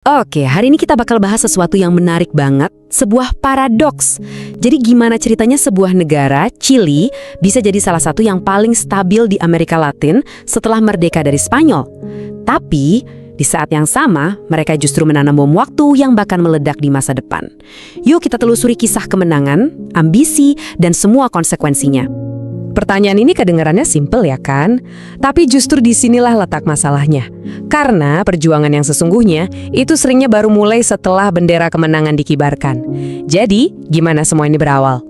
Oke, hari ini kita bakal bahas sesuatu yang menarik banget, sebuah paradoks. Jadi gimana ceritanya sebuah negara, Chili, bisa jadi salah satu yang paling stabil di Amerika Latin setelah merdeka dari Spanyol. Tapi, di saat yang sama, mereka justru menanam bom waktu yang bakal meledak di masa depan. Yuk kita telusuri kisah kemenangan, ambisi, dan semua konsekuensinya. Pertanyaan ini kedengarannya simpel ya kan? Tapi justru disinilah letak masalahnya. Karena perjuangan yang sesungguhnya itu seringnya baru mulai setelah bendera kemenangan dikibarkan. Jadi, gimana semua ini berawal?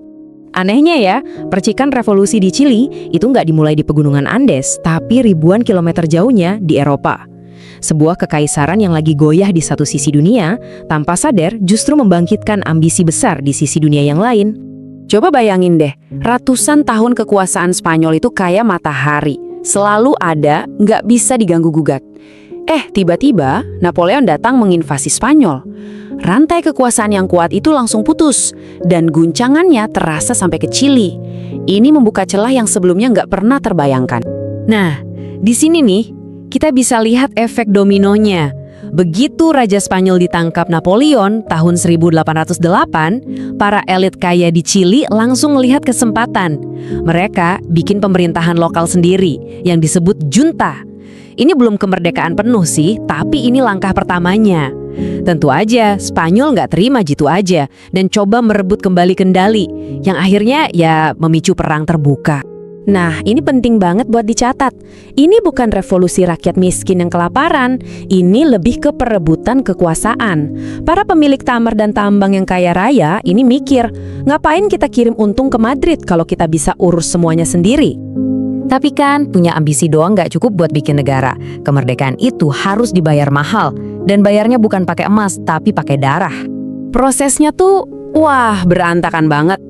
Anehnya ya, percikan revolusi di Chili itu nggak dimulai di pegunungan Andes, tapi ribuan kilometer jauhnya di Eropa. Sebuah kekaisaran yang lagi goyah di satu sisi dunia, tanpa sadar justru membangkitkan ambisi besar di sisi dunia yang lain. Coba bayangin deh, ratusan tahun kekuasaan Spanyol itu kayak matahari. Selalu ada, nggak bisa diganggu-gugat. Tiba-tiba Napoleon datang menginvasi Spanyol. Rantai kekuasaan yang kuat itu langsung putus, dan guncangannya terasa sampai ke Chili. Ini membuka celah yang sebelumnya nggak pernah terbayangkan. Nah, di sini nih, kita bisa lihat efek dominonya. Begitu Raja Spanyol ditangkap Napoleon tahun 1808, para elit kaya di Chili langsung melihat kesempatan. Mereka bikin pemerintahan lokal sendiri yang disebut junta. Ini belum kemerdekaan penuh sih, tapi ini langkah pertamanya. Tentu aja Spanyol nggak terima gitu aja dan coba merebut kembali kendali, yang akhirnya ya memicu perang terbuka. Nah, ini penting banget buat dicatat. Ini bukan revolusi rakyat miskin yang kelaparan, ini lebih ke perebutan kekuasaan. Para pemilik tamar dan tambang yang kaya raya ini mikir, ngapain kita kirim untung ke Madrid kalau kita bisa urus semuanya sendiri? Tapi kan, punya ambisi doang nggak cukup buat bikin negara. Kemerdekaan itu harus dibayar mahal, dan bayarnya bukan pakai emas, tapi pakai darah. Prosesnya tuh, wah, berantakan banget.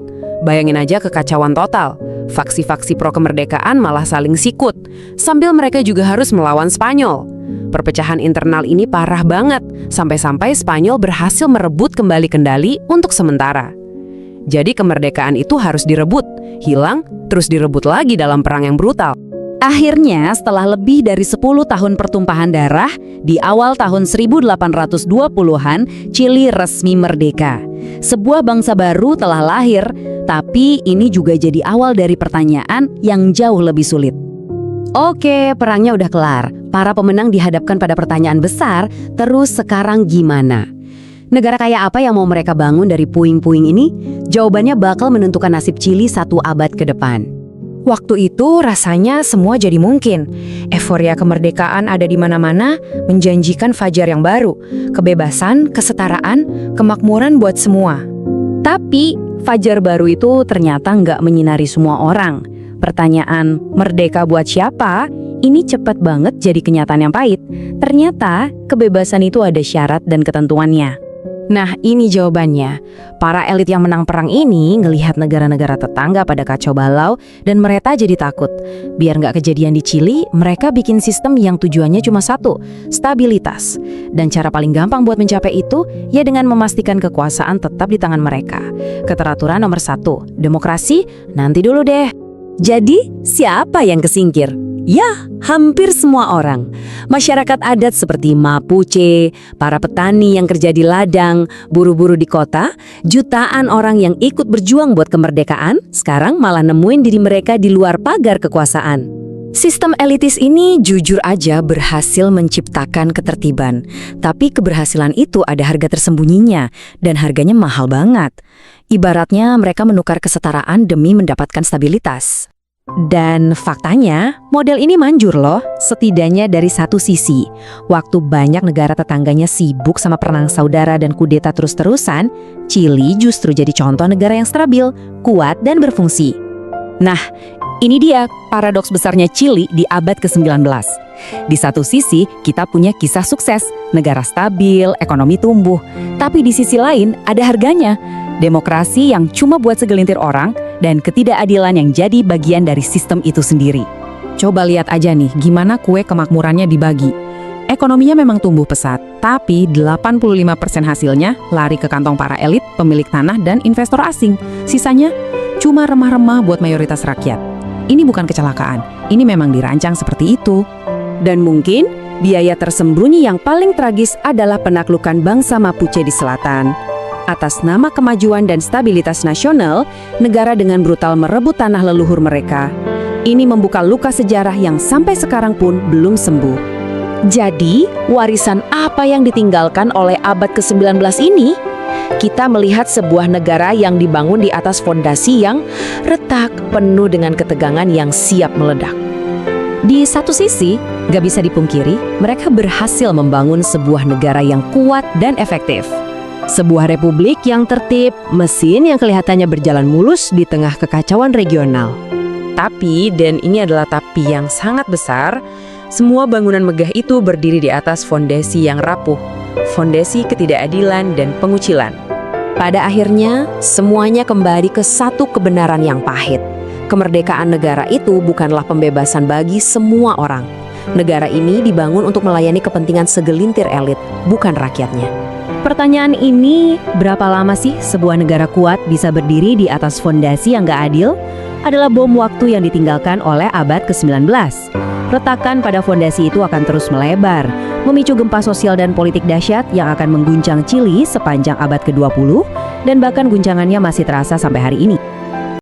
Bayangin aja kekacauan total. Faksi-faksi pro-kemerdekaan malah saling sikut, sambil mereka juga harus melawan Spanyol. Perpecahan internal ini parah banget, sampai-sampai Spanyol berhasil merebut kembali kendali untuk sementara. Jadi kemerdekaan itu harus direbut, hilang, terus direbut lagi dalam perang yang brutal. Akhirnya, setelah lebih dari 10 tahun pertumpahan darah, di awal tahun 1820-an, Chili resmi merdeka. Sebuah bangsa baru telah lahir, tapi ini juga jadi awal dari pertanyaan yang jauh lebih sulit. Oke, perangnya udah kelar. Para pemenang dihadapkan pada pertanyaan besar, terus sekarang gimana? Negara kaya apa yang mau mereka bangun dari puing-puing ini? Jawabannya bakal menentukan nasib Chili 1 abad ke depan. Waktu itu rasanya semua jadi mungkin. Euforia kemerdekaan ada di mana-mana, menjanjikan fajar yang baru, kebebasan, kesetaraan, kemakmuran buat semua. Tapi fajar baru itu ternyata nggak menyinari semua orang. Pertanyaan, merdeka buat siapa? Ini cepat banget jadi kenyataan yang pahit. Ternyata kebebasan itu ada syarat dan ketentuannya. Nah, ini jawabannya. Para elit yang menang perang ini ngelihat negara-negara tetangga pada kacau balau dan mereka jadi takut. Biar nggak kejadian di Chili, mereka bikin sistem yang tujuannya cuma satu, stabilitas. Dan cara paling gampang buat mencapai itu, ya dengan memastikan kekuasaan tetap di tangan mereka. Keteraturan nomor 1, demokrasi, nanti dulu deh. Jadi, siapa yang kesingkir? Ya, hampir semua orang. Masyarakat adat seperti Mapuche, para petani yang kerja di ladang, buru-buru di kota, jutaan orang yang ikut berjuang buat kemerdekaan, sekarang malah nemuin diri mereka di luar pagar kekuasaan. Sistem elitis ini jujur aja berhasil menciptakan ketertiban. Tapi keberhasilan itu ada harga tersembunyinya, dan harganya mahal banget. Ibaratnya mereka menukar kesetaraan demi mendapatkan stabilitas. Dan faktanya, model ini manjur loh, setidaknya dari satu sisi. Waktu banyak negara tetangganya sibuk sama perang saudara dan kudeta terus-terusan, Chili justru jadi contoh negara yang stabil, kuat, dan berfungsi. Nah, ini dia paradoks besarnya Chili di abad ke-19. Di satu sisi, kita punya kisah sukses, negara stabil, ekonomi tumbuh. Tapi di sisi lain, ada harganya. Demokrasi yang cuma buat segelintir orang, dan ketidakadilan yang jadi bagian dari sistem itu sendiri. Coba lihat aja nih, gimana kue kemakmurannya dibagi. Ekonominya memang tumbuh pesat, tapi 85% hasilnya lari ke kantong para elit, pemilik tanah, dan investor asing. Sisanya cuma remah-remah buat mayoritas rakyat. Ini bukan kecelakaan, ini memang dirancang seperti itu. Dan mungkin Biaya tersembunyi yang paling tragis adalah penaklukan bangsa Mapuche di selatan. Atas nama kemajuan dan stabilitas nasional, negara dengan brutal merebut tanah leluhur mereka. Ini membuka luka sejarah yang sampai sekarang pun belum sembuh. Jadi, warisan apa yang ditinggalkan oleh abad ke-19 ini? Kita melihat sebuah negara yang dibangun di atas fondasi yang retak, penuh dengan ketegangan yang siap meledak. Di satu sisi, gak bisa dipungkiri, mereka berhasil membangun sebuah negara yang kuat dan efektif. Sebuah republik yang tertib, mesin yang kelihatannya berjalan mulus di tengah kekacauan regional. Tapi, dan ini adalah tapi yang sangat besar, semua bangunan megah itu berdiri di atas fondasi yang rapuh, fondasi ketidakadilan dan pengucilan. Pada akhirnya, semuanya kembali ke satu kebenaran yang pahit. Kemerdekaan negara itu bukanlah pembebasan bagi semua orang. Negara ini dibangun untuk melayani kepentingan segelintir elit, bukan rakyatnya. Pertanyaan ini, berapa lama sih sebuah negara kuat bisa berdiri di atas fondasi yang gak adil? Adalah bom waktu yang ditinggalkan oleh abad ke-19. Retakan pada fondasi itu akan terus melebar, memicu gempa sosial dan politik dahsyat yang akan mengguncang Chili sepanjang abad ke-20, dan bahkan guncangannya masih terasa sampai hari ini.